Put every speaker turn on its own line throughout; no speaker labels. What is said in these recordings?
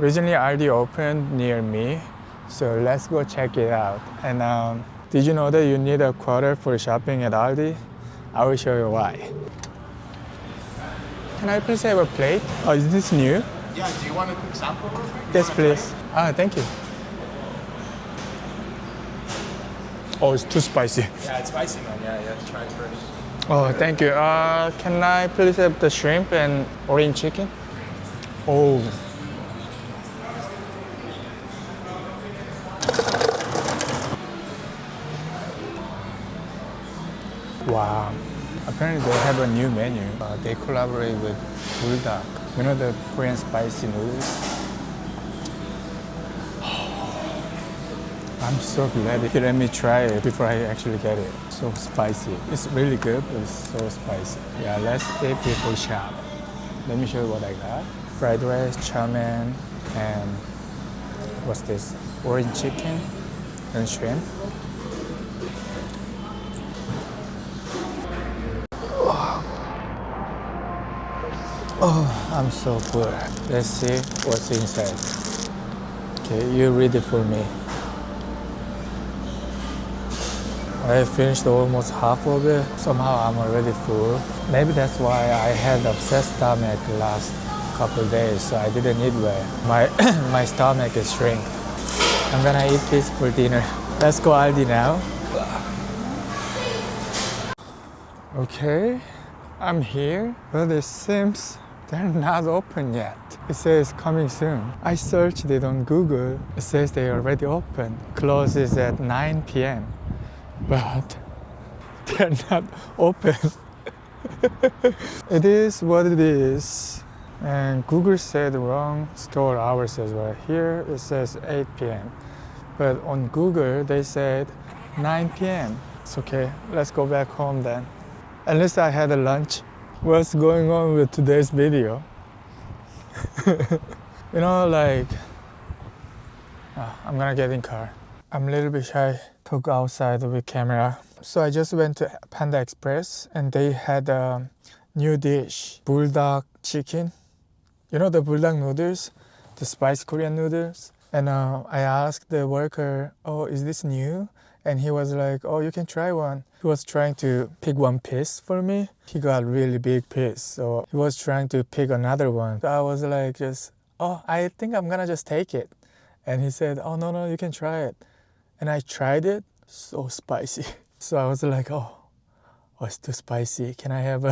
Recently Aldi opened near me, so let's go check it out. And did you know that you need a quarter for shopping at Aldi? I will show you why. Can I please have a plate? Oh, is this new?
Yeah, do you want a quick sample real quick?
Yes, please. Thank you. Oh, it's too spicy.
Yeah, it's spicy, man. Yeah, you have to try it first.
Oh, thank you. Can I please have the shrimp and orange chicken? Oh. Wow. Apparently they have a new menu. They collaborate with Bulldog. You know the Korean spicy noodles? I'm so glad they let me try it before I actually get it. So spicy. It's really good, but it's so spicy. Yeah, let's eat before shop. Let me show you what I got. Fried rice, chow mein, and what's this? Orange chicken and shrimp. Oh, I'm so full. Let's see what's inside. Okay, you read it for me. I finished almost half of it. Somehow I'm already full. Maybe that's why I had upset stomach last couple days, so I didn't eat well. My stomach is shrink. I'm gonna eat this for dinner. Let's go Aldi now. Okay, I'm here, but it seems they're not open yet. It says coming soon. I searched it on Google. It says they already open. Closes at 9 p.m. But they're not open. It is what it is. And Google said wrong store hours as well. Here it says 8 p.m. But on Google they said 9 p.m. It's okay. Let's go back home then. At least I had a lunch. What's going on with today's video? You know, like, I'm gonna get in car. I'm a little bit shy to go outside with camera. So I just went to Panda Express and they had a new dish, Bulldog chicken. You know the Bulldog noodles, the spicy Korean noodles? And I asked the worker, oh, is this new? And he was like, oh, you can try one. He was trying to pick one piece for me. He got a really big piece. So he was trying to pick another one. So I was like, oh, I think I'm gonna just take it. And he said, oh, no, you can try it. And I tried it, so spicy. So I was like, oh, it's too spicy. Can I have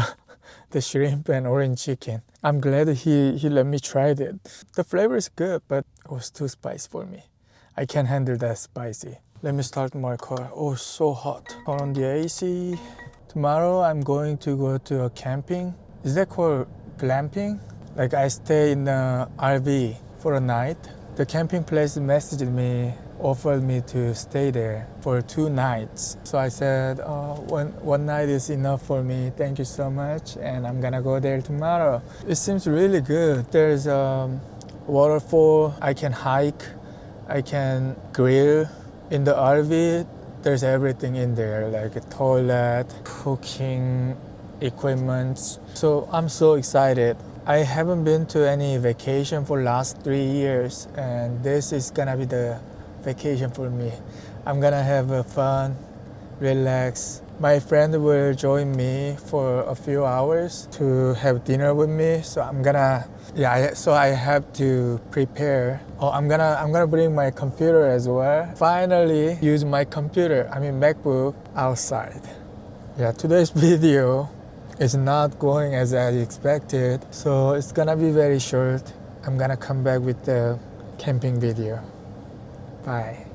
the shrimp and orange chicken? I'm glad he let me try it. The flavor is good, but it was too spicy for me. I can't handle that spicy. Let me start my car. Oh, so hot. Turn on the AC. Tomorrow I'm going to go to a camping. Is that called glamping? Like I stay in the RV for a night. The camping place messaged me, offered me to stay there for 2 nights. So I said, one night is enough for me. Thank you so much. And I'm gonna go there tomorrow. It seems really good. There's a waterfall. I can hike. I can grill. In the RV, there's everything in there, like a toilet, cooking equipment. So I'm so excited. I haven't been to any vacation for last 3 years, and this is gonna be the vacation for me. I'm gonna have fun, relax. My friend will join me for a few hours to have dinner with me. So so I have to prepare. Oh, I'm gonna bring my computer as well. Finally use my computer, MacBook outside. Yeah, today's video is not going as I expected. So it's gonna be very short. I'm gonna come back with the camping video. Bye.